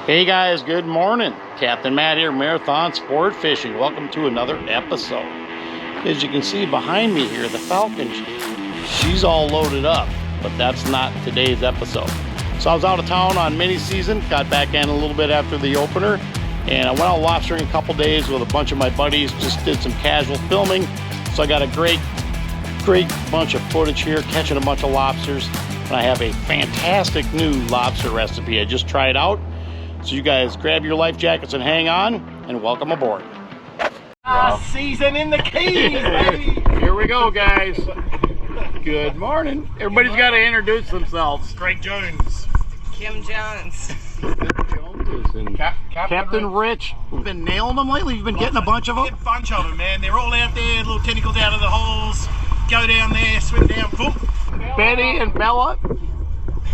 Hey guys, good morning. Captain Matt here, Marathon Sport Fishing. Welcome to another episode. As you can see behind me here, the Falcon, she's all loaded up, but that's not today's episode. So I was out of town on mini season, got back in a little bit after the opener, and I went out lobstering a couple days with a bunch of my buddies, just did some casual filming. So I got a great bunch of footage here, catching a bunch of lobsters. And I have a fantastic new lobster recipe I just tried out. So you guys grab your life jackets and hang on, and welcome aboard. Season in the keys, baby! Here we go, guys. Good morning. Everybody's got to introduce themselves. Greg Jones. Kim Jones. Jones and Captain Rich. You've been nailing them lately? You've been getting a bunch of them? A bunch of them, man. They're all out there, little tentacles out of the holes. Go down there, swim down, boom. Betty and Bella.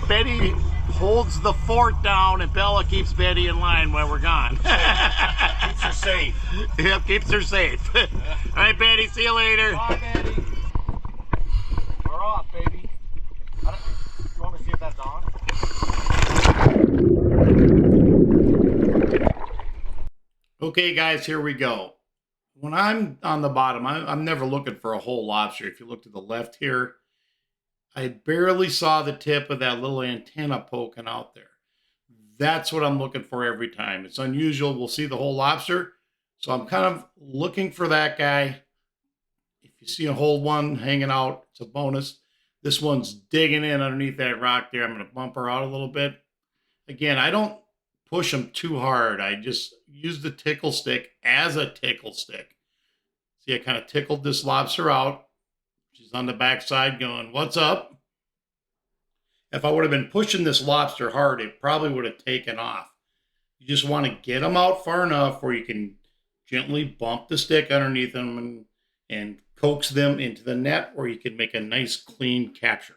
Betty holds the fort down and Bella keeps Betty in line while we're gone. Keeps her safe. Yep, keeps her safe. All right, Betty, see you later. Bye, Betty. We're off, baby. You want me to see if that's on? Okay, guys, here we go. When I'm on the bottom, I'm never looking for a whole lobster. If you look to the left here, I barely saw the tip of that little antenna poking out there. That's what I'm looking for every time. It's unusual. We'll see the whole lobster. So I'm kind of looking for that guy. If you see a whole one hanging out, it's a bonus. This one's digging in underneath that rock there. I'm going to bump her out a little bit. Again, I don't push them too hard. I just use the tickle stick as a tickle stick. See, I kind of tickled this lobster out. She's on the backside going, "What's up?" If I would have been pushing this lobster hard, it probably would have taken off. You just want to get them out far enough where you can gently bump the stick underneath them and coax them into the net where you can make a nice clean capture.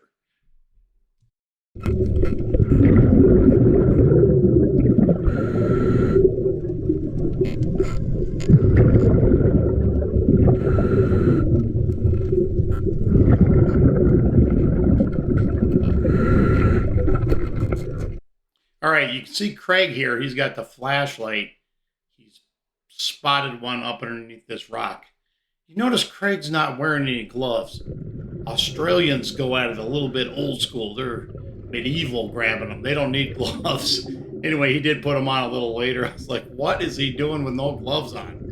All right, you can see Craig here. He's got the flashlight. He's spotted one up underneath this rock. You notice Craig's not wearing any gloves. Australians go at it a little bit old school. They're medieval grabbing them. They don't need gloves. Anyway, he did put them on a little later. I was like, what is he doing with no gloves on?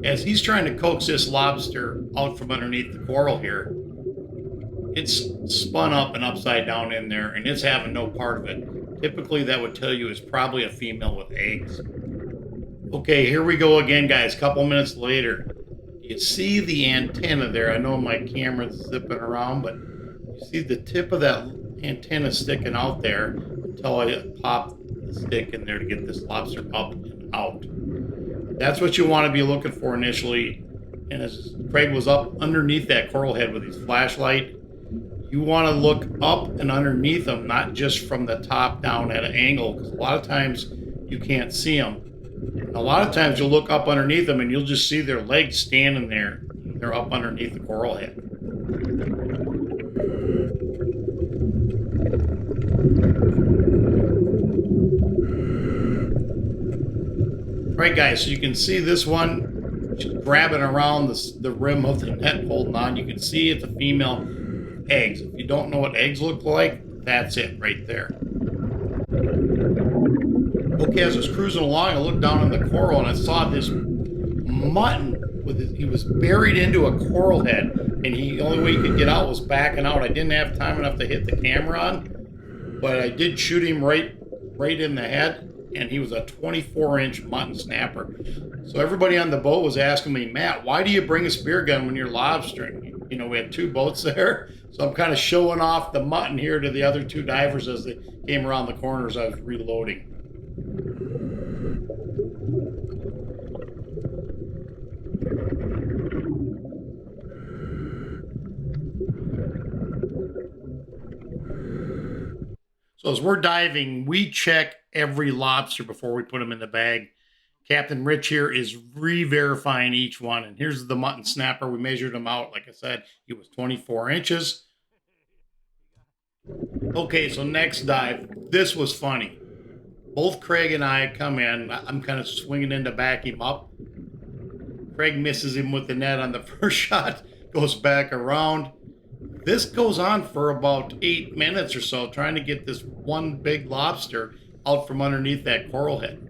As he's trying to coax this lobster out from underneath the coral here, it's spun up and upside down in there, and it's having no part of it. Typically, that would tell you it's probably a female with eggs. Okay, here we go again, guys. A couple minutes later. You see the antenna there. I know my camera's zipping around, but you see the tip of that antenna sticking out there until I pop the stick in there to get this lobster up and out. That's what you want to be looking for initially. And as Craig was up underneath that coral head with his flashlight, you want to look up and underneath them, not just from the top down at an angle, because a lot of times you can't see them. A lot of times you'll look up underneath them and you'll just see their legs standing there. They're up underneath the coral head. Right, guys, so you can see this one just grabbing around the rim of the net holding on. You can see it's a female with eggs. If you don't know what eggs look like, that's it right there. Okay, as I was cruising along, I looked down in the coral and I saw this mutton. He was buried into a coral head, and the only way he could get out was backing out. I didn't have time enough to hit the camera on, but I did shoot him right in the head. And he was a 24-inch mutton snapper. So everybody on the boat was asking me, "Matt, why do you bring a spear gun when you're lobstering?" You know, we had two boats there. So I'm kind of showing off the mutton here to the other two divers as they came around the corners. I was reloading. So as we're diving, we check every lobster before we put them in the bag. Captain Rich here is re-verifying each one. And here's the mutton snapper. We measured him out. Like I said, he was 24 inches. Okay, so next dive. This was funny. Both Craig and I come in. I'm kind of swinging in to back him up. Craig misses him with the net on the first shot, goes back around. This goes on for about 8 minutes or so, trying to get this one big lobster out from underneath that coral head.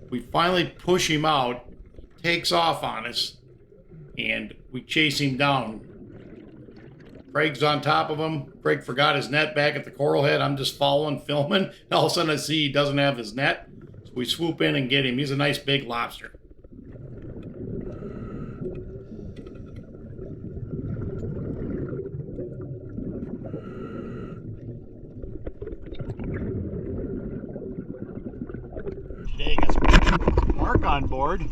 We finally push him out, he takes off on us, and we chase him down. Craig's on top of him. Craig forgot his net back at the coral head. I'm just following, filming, and all of a sudden I see he doesn't have his net. So we swoop in and get him. He's a nice big lobster. Today got Mark on board.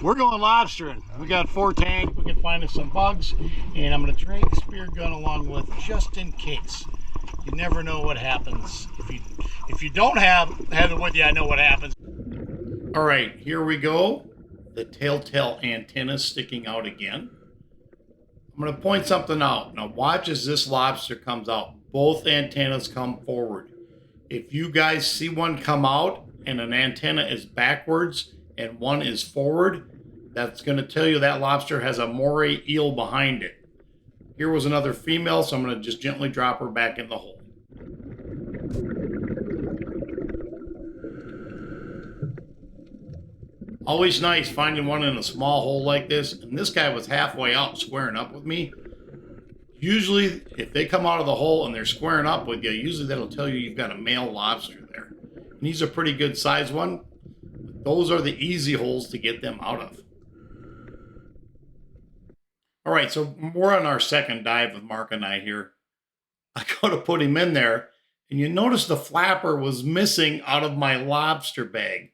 We're going lobstering. We got 4 tanks. We can find us some bugs, and I'm going to drag the spear gun along with just in case. You never know what happens. If you don't have it with you, I know what happens. All right, here we go. The telltale antenna sticking out again. I'm going to point something out. Now watch as this lobster comes out. Both antennas come forward. If you guys see one come out and an antenna is backwards and one is forward, that's going to tell you that lobster has a moray eel behind it. Here was another female, so I'm going to just gently drop her back in the hole. Always nice finding one in a small hole like this, and this guy was halfway out squaring up with me. Usually, if they come out of the hole and they're squaring up with you, usually that'll tell you you've got a male lobster there. And he's a pretty good size one. Those are the easy holes to get them out of. All right, so we're on our second dive with Mark and I here. I go to put him in there, and you notice the flapper was missing out of my lobster bag.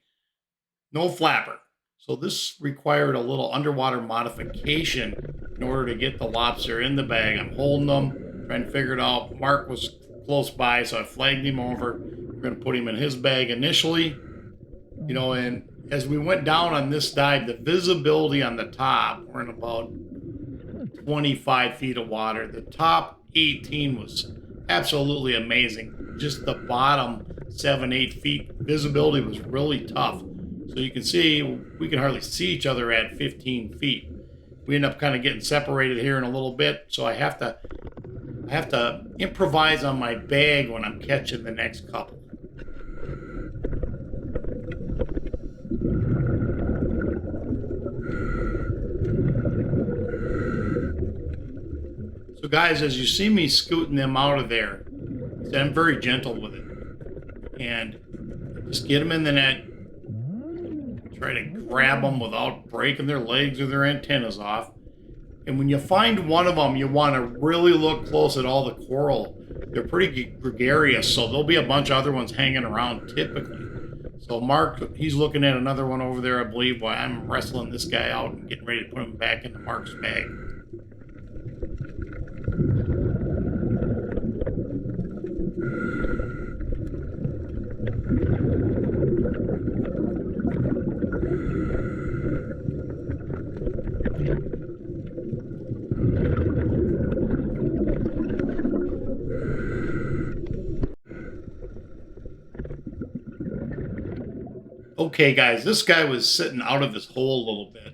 No flapper. So this required a little underwater modification in order to get the lobster in the bag. I'm holding them, trying to figure it out. Mark was close by, so I flagged him over. We're going to put him in his bag initially. You know, and as we went down on this dive, the visibility on the top, we're in about 25 feet of water. The top 18 was absolutely amazing. Just the bottom 7-8 feet visibility was really tough. So you can see we can hardly see each other at 15 feet. We end up kind of getting separated here in a little bit, so I have to improvise on my bag when I'm catching the next couple. So guys, as you see me scooting them out of there, I'm very gentle with it. And just get them in the net. Try to grab them without breaking their legs or their antennas off. And when you find one of them, you want to really look close at all the coral. They're pretty gregarious, so there'll be a bunch of other ones hanging around typically. So Mark, he's looking at another one over there, I believe, while I'm wrestling this guy out and getting ready to put him back into Mark's bag. Okay, guys, this guy was sitting out of his hole a little bit.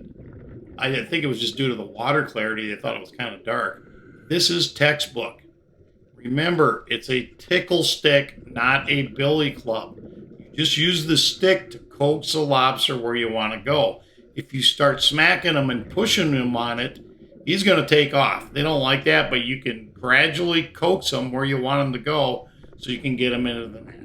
I think it was just due to the water clarity. They thought it was kind of dark. This is textbook. Remember, it's a tickle stick, not a billy club. You just use the stick to coax the lobster where you want to go. If you start smacking him and pushing him on it, he's going to take off. They don't like that, but you can gradually coax him where you want him to go so you can get him into the net.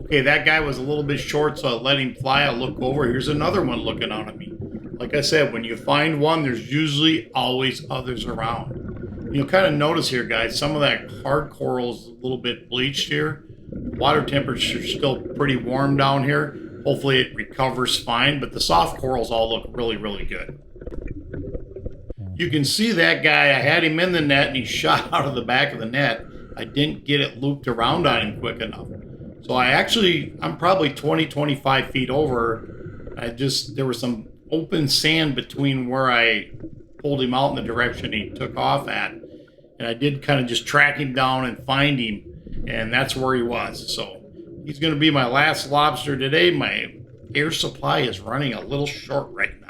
Okay, that guy was a little bit short, so I let him fly. I look over. Here's another one looking out at me. Like I said, when you find one, there's usually always others around. You'll kind of notice here, guys, some of that hard coral is a little bit bleached here. Water temperature's still pretty warm down here. Hopefully it recovers fine, but the soft corals all look really, really good. You can see that guy, I had him in the net and he shot out of the back of the net. I didn't get it looped around on him quick enough. So I'm probably 20, 25 feet over. There was some open sand between where I pulled him out in the direction he took off at. And I did kind of just track him down and find him. And that's where he was. So he's going to be my last lobster today. My air supply is running a little short right now.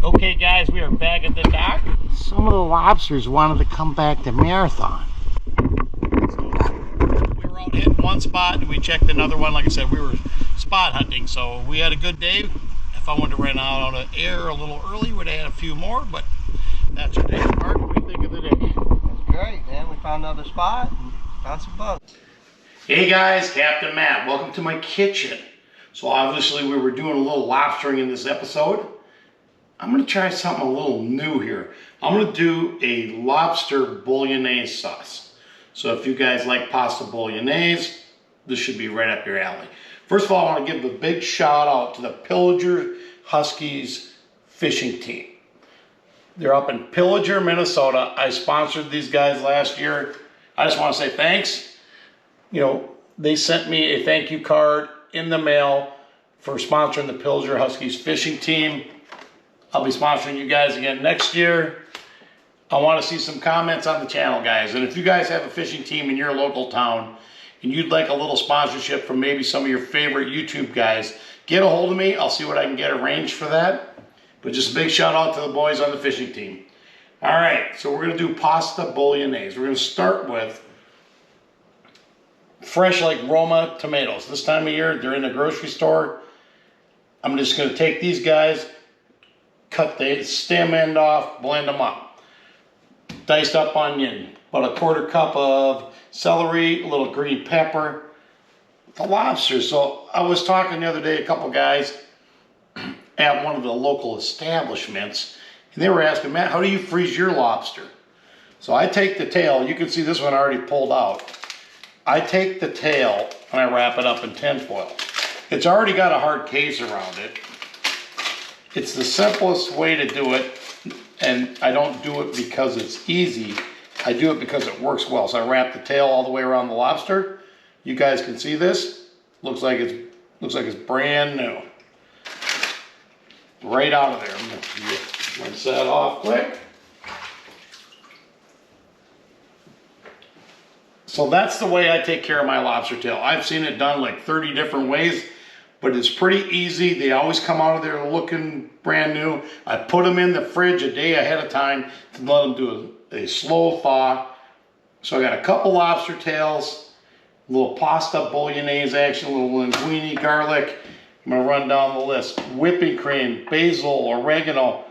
Okay guys, we are back at the dock. Some of the lobsters wanted to come back to Marathon. So we were out hitting one spot and we checked another one. Like I said, we were spot hunting, so we had a good day. If I wanted to run out on the air a little early, we'd have had a few more, but that's our day. Mark, what do you think of the day? That's great, man. We found another spot and found some bugs. Hey guys, Captain Matt. Welcome to my kitchen. So obviously we were doing a little lobstering in this episode. I'm going to try something a little new here. I'm going to do a lobster bolognese sauce. So if you guys like pasta bolognese, this should be right up your alley. First of all, I want to give a big shout out to the Pillager Huskies fishing team. They're up in Pillager, Minnesota. I sponsored these guys last year. I just want to say thanks. You know, they sent me a thank you card in the mail for sponsoring the Pillager Huskies fishing team. I'll be sponsoring you guys again next year. I want to see some comments on the channel, guys. And if you guys have a fishing team in your local town and you'd like a little sponsorship from maybe some of your favorite YouTube guys, get a hold of me. I'll see what I can get arranged for that. But just a big shout out to the boys on the fishing team. All right, so we're going to do pasta bolognese. We're going to start with fresh like Roma tomatoes. This time of year, they're in the grocery store. I'm just going to take these guys, cut the stem end off, blend them up. Diced up onion, about a quarter cup of celery, a little green pepper. The lobster. So I was talking the other day, a couple guys at one of the local establishments, and they were asking, Matt, how do you freeze your lobster? So I take the tail. You can see this one already pulled out. I take the tail and I wrap it up in tinfoil. It's already got a hard case around it. It's the simplest way to do it, and I don't do it because it's easy. I do it because it works well. So I wrap the tail all the way around the lobster. You guys can see this. Looks like it's brand new. Right out of there. I'm gonna rinse that off quick. So that's the way I take care of my lobster tail. I've seen it done like 30 different ways, but it's pretty easy. They always come out of there looking brand new. I put them in the fridge a day ahead of time to let them do a slow thaw. So I got a couple lobster tails, a little pasta bolognese action, a little linguine, garlic. I'm gonna run down the list. Whipping cream, basil, oregano.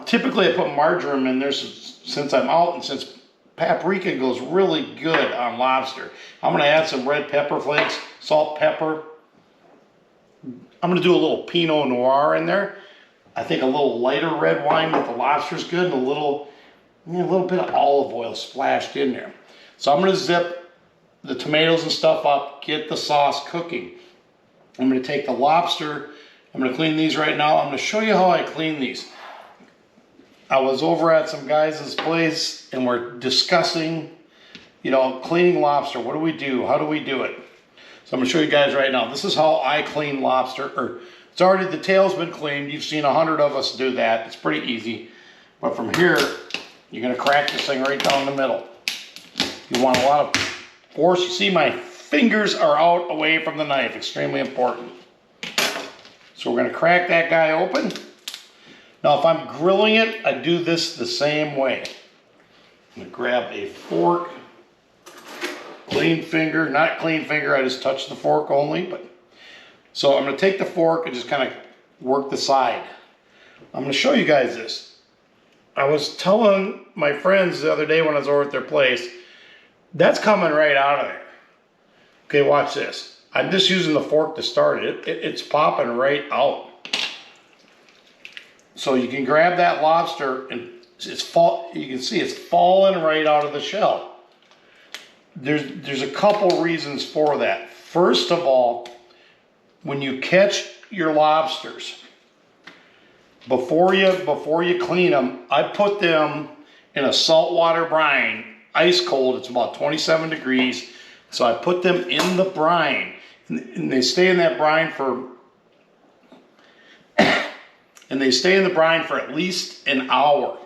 Typically I put marjoram in there since I'm out and since paprika goes really good on lobster. I'm gonna add some red pepper flakes, salt, pepper. I'm gonna do a little Pinot Noir in there. I think a little lighter red wine with the lobster is good, and a little bit of olive oil splashed in there. So I'm gonna zip the tomatoes and stuff up, get the sauce cooking. I'm gonna take the lobster, I'm gonna clean these right now. I'm gonna show you how I clean these. I was over at some guys' place and we're discussing, cleaning lobster. What do we do? How do we do it? So I'm gonna show you guys right now. This is how I clean lobster. The tail's been cleaned. You've seen 100 of us do that. It's pretty easy. But from here, you're gonna crack this thing right down the middle. You want a lot of force. You see my fingers are out away from the knife. Extremely important. So we're gonna crack that guy open. Now if I'm grilling it, I do this the same way. I'm gonna grab a fork, clean finger, not clean finger, I just touch the fork only. So I'm gonna take the fork and just kind of work the side. I'm going to show you guys this. I was telling my friends the other day when I was over at their place, that's coming right out of there. Okay, watch this. I'm just using the fork to start it. It's popping right out. So you can grab that lobster and you can see it's falling right out of the shell. There's a couple reasons for that. First of all, when you catch your lobsters, before you clean them, I put them in a saltwater brine, ice cold. It's about 27 degrees. So I put them in the brine, and they stay in that brine for at least an hour.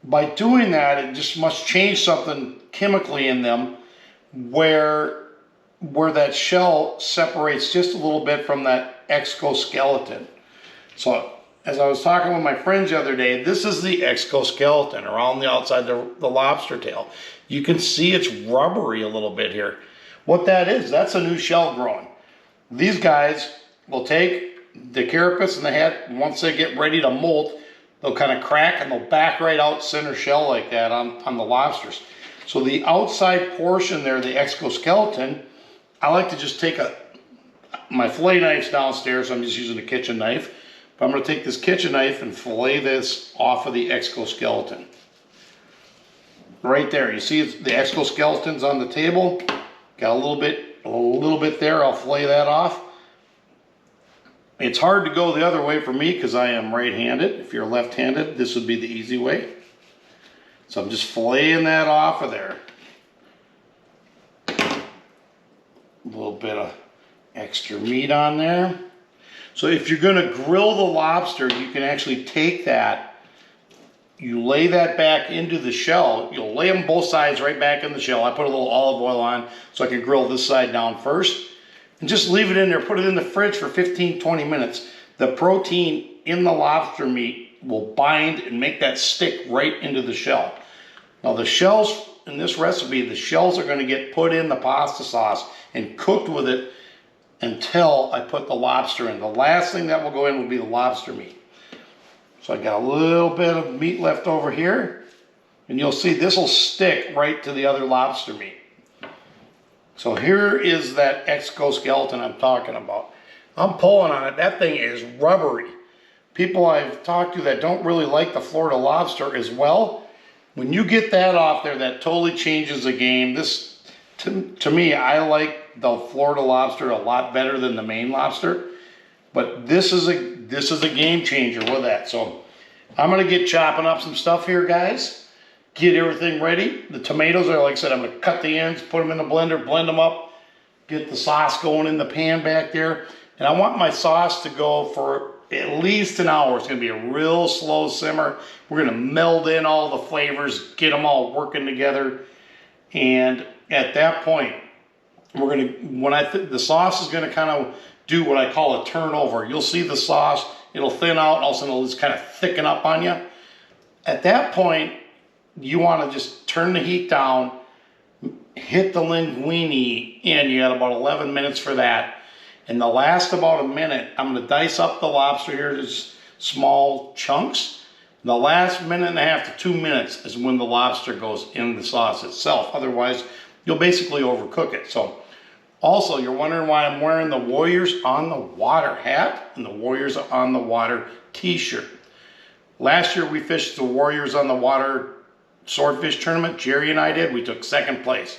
By doing that, it just must change something chemically in them where that shell separates just a little bit from that exoskeleton. So as I was talking with my friends the other day, this is the exoskeleton around the outside the lobster tail. You can see it's rubbery a little bit here. What that is, that's a new shell growing. These guys will take the carapace and the head, once they get ready to molt, they'll kind of crack and they'll back right out center shell like that on the lobsters. So the outside portion there, the exoskeleton, I like to just take my fillet knife's downstairs, so I'm just using a kitchen knife. But I'm going to take this kitchen knife and fillet this off of the exoskeleton. Right there, you see the exoskeleton's on the table. Got a little bit there, I'll fillet that off. It's hard to go the other way for me because I am right-handed. If you're left-handed, this would be the easy way. So I'm just filleting that off of there. A little bit of extra meat on there. So if you're going to grill the lobster, you can actually take that, you lay that back into the shell. You'll lay them both sides right back in the shell. I put a little olive oil on so I can grill this side down first. And just leave it in there, put it in the fridge for 15-20 minutes. The protein in the lobster meat will bind and make that stick right into the shell. Now the shells, in this recipe, the shells are going to get put in the pasta sauce and cooked with it until I put the lobster in. The last thing that will go in will be the lobster meat. So I got a little bit of meat left over here, and you'll see this will stick right to the other lobster meat. So here is that exoskeleton I'm talking about. I'm pulling on it. That thing is rubbery. People I've talked to that don't really like the Florida lobster as well, when you get that off there, that totally changes the game. This, to me, I like the Florida lobster a lot better than the Maine lobster. But this is a game changer with that. So I'm going to get chopping up some stuff here, guys. Get everything ready. The tomatoes are, like I said, I'm going to cut the ends, put them in the blender, blend them up, get the sauce going in the pan back there. And I want my sauce to go for at least an hour. It's going to be a real slow simmer. We're going to meld in all the flavors, get them all working together. And at that point, we're going to, the sauce is going to kind of do what I call a turnover. You'll see the sauce, it'll thin out, and all of a sudden it'll just kind of thicken up on you. At that point, you want to just turn the heat down, hit the linguine in. You got about 11 minutes for that. And the last about a minute, I'm going to dice up the lobster here to small chunks. The last minute and a half to 2 minutes is when the lobster goes in the sauce itself. Otherwise, you'll basically overcook it. So, also, you're wondering why I'm wearing the Warriors on the Water hat and the Warriors on the Water t-shirt. Last year, we fished the Warriors on the Water swordfish tournament. Jerry and I did. We took second place.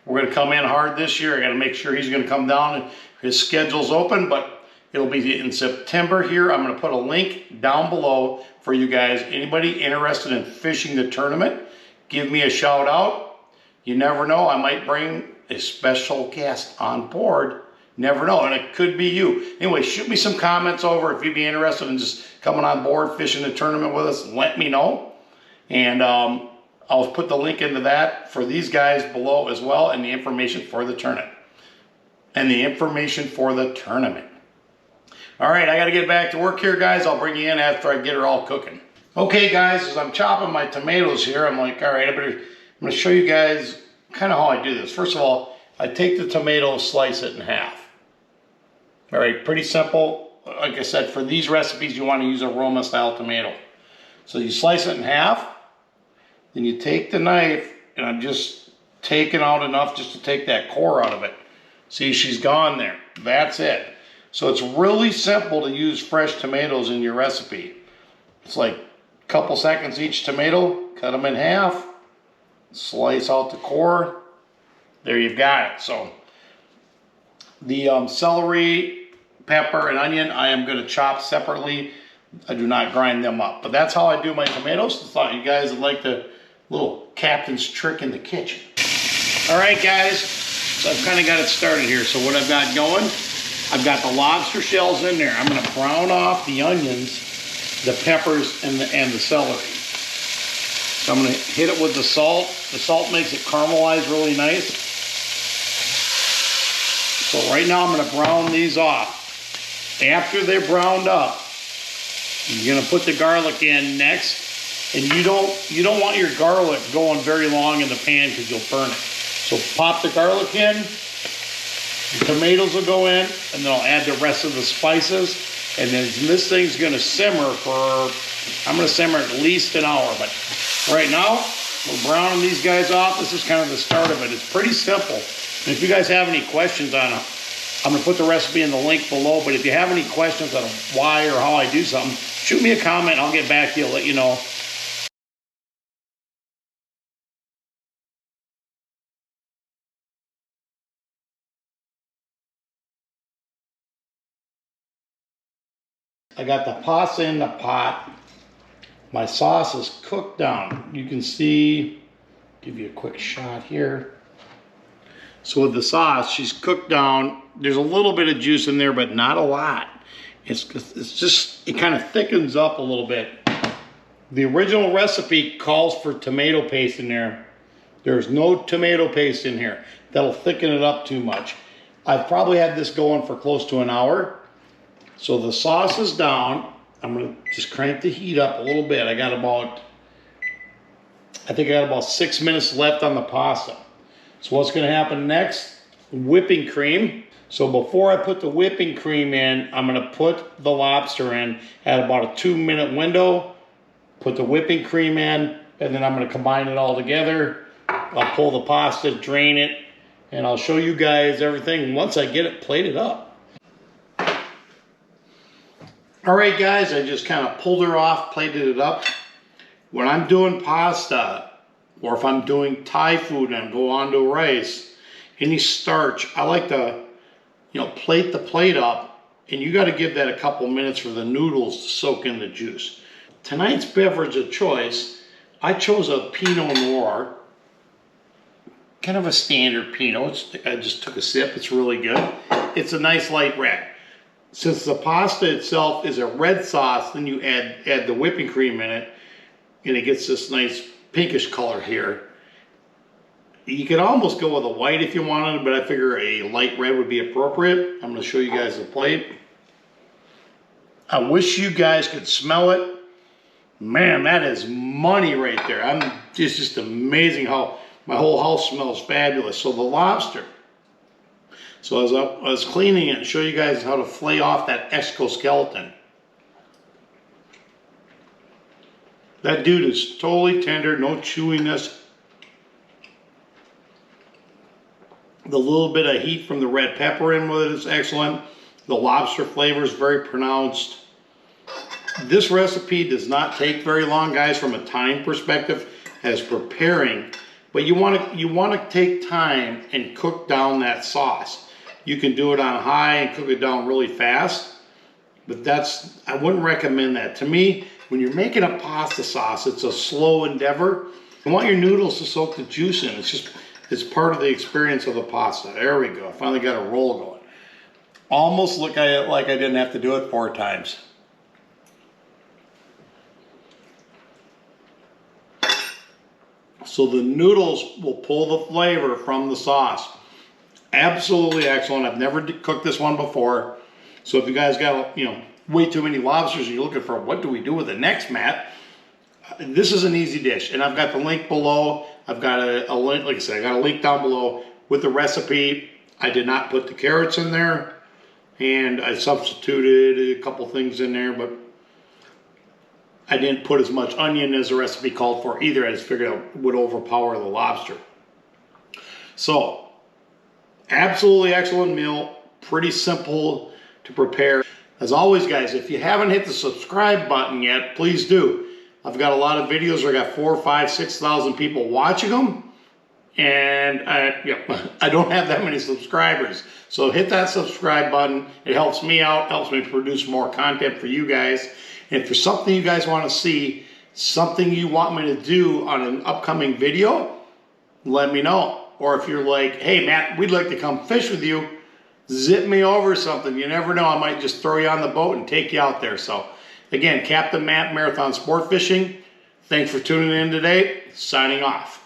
We're going to come in hard this year. I got to make sure he's going to come down, and his schedule's open, but it'll be in September here. I'm going to put a link down below for you guys. Anybody interested in fishing the tournament, give me a shout out. You never know, I might bring a special guest on board. Never know, and it could be you. Anyway, shoot me some comments over if you'd be interested in just coming on board, fishing the tournament with us. Let me know. And I'll put the link into that for these guys below as well, and the information for the tournament. All right, I got to get back to work here, guys. I'll bring you in after I get her all cooking. Okay, guys, as I'm chopping my tomatoes here, I'm like, all right, I'm going to show you guys kind of how I do this. First of all, I take the tomato, slice it in half. All right, pretty simple. like I said, for these recipes, you want to use a Roma style tomato. So you slice it in half, then you take the knife, and I'm just taking out enough just to take that core out of it. See, she's gone there. That's it. So it's really simple to use fresh tomatoes in your recipe. It's like a couple seconds each tomato, cut them in half, slice out the core. There you've got it. So the celery, pepper, and onion I am going to chop separately. I do not grind them up. But that's how I do my tomatoes. I thought you guys would like the little captain's trick in the kitchen. All right, guys. So I've kind of got it started here. So what I've got going, I've got the lobster shells in there. I'm going to brown off the onions, the peppers, and the celery. So I'm going to hit it with the salt. The salt makes it caramelize really nice. So right now I'm going to brown these off. After they're browned up, you're going to put the garlic in next. And you don't want your garlic going very long in the pan because you'll burn it. So pop the garlic in, the tomatoes will go in, and then I'll add the rest of the spices. And then this thing's gonna simmer for, I'm gonna simmer at least an hour. But right now, we're browning these guys off. This is kind of the start of it. It's pretty simple. And if you guys have any questions on it, I'm gonna put the recipe in the link below. But if you have any questions on why or how I do something, shoot me a comment. I'll get back to you, let you know. I got the pasta in the pot. My sauce is cooked down. You can see, give you a quick shot here. So with the sauce, she's cooked down. There's a little bit of juice in there, but not a lot. It's just, it kind of thickens up a little bit. The original recipe calls for tomato paste in there. There's no tomato paste in here. That'll thicken it up too much. I've probably had this going for close to an hour. So the sauce is down. I'm gonna just crank the heat up a little bit. I think I got about 6 minutes left on the pasta. So what's gonna happen next? Whipping cream. So before I put the whipping cream in, I'm gonna put the lobster in at about a 2-minute window, put the whipping cream in, and then I'm gonna combine it all together. I'll pull the pasta, drain it, and I'll show you guys everything once I get it plated up. All right, guys, I just kind of pulled her off, plated it up. When I'm doing pasta, or if I'm doing Thai food and go on to rice, any starch, I like to, plate the plate up, and you got to give that a couple minutes for the noodles to soak in the juice. Tonight's beverage of choice, I chose a Pinot Noir, kind of a standard Pinot. I just took a sip. It's really good. It's a nice light red. Since the pasta itself is a red sauce, then you add the whipping cream in it, and it gets this nice pinkish color here. You could almost go with a white if you wanted, but I figure a light red would be appropriate. I'm going to show you guys the plate. I wish you guys could smell it. Man, that is money right there. It's just amazing how my whole house smells fabulous. So the lobster. So as I was cleaning it, show you guys how to flay off that exoskeleton. That dude is totally tender, no chewiness. The little bit of heat from the red pepper in with it is excellent. The lobster flavor is very pronounced. This recipe does not take very long, guys, from a time perspective as preparing. But you want to take time and cook down that sauce. You can do it on high and cook it down really fast, but I wouldn't recommend that. To me, when you're making a pasta sauce, it's a slow endeavor. You want your noodles to soak the juice in. It's part of the experience of the pasta. There we go. I finally got a roll going. Almost look at it like I didn't have to do it 4 times. So the noodles will pull the flavor from the sauce. Absolutely excellent. I've never cooked this one before. So if you guys got, way too many lobsters and you're looking for what do we do with the next, Matt, this is an easy dish. And I've got the link below. I've got a link, like I said, I got a link down below with the recipe. I did not put the carrots in there. and I substituted a couple things in there, but I didn't put as much onion as the recipe called for either. I just figured it would overpower the lobster. So, absolutely excellent meal. Pretty simple to prepare. As always, guys, if you haven't hit the subscribe button yet, please do. I've got a lot of videos where I got 4,000, 5,000, 6,000 people watching them. And I don't have that many subscribers. So hit that subscribe button. It helps me out, helps me produce more content for you guys. And if there's something you guys want to see, something you want me to do on an upcoming video, let me know. Or if you're like, hey Matt, we'd like to come fish with you, zip me over something. You never know, I might just throw you on the boat and take you out there. So again, Captain Matt, Marathon Sport Fishing. Thanks for tuning in today. Signing off.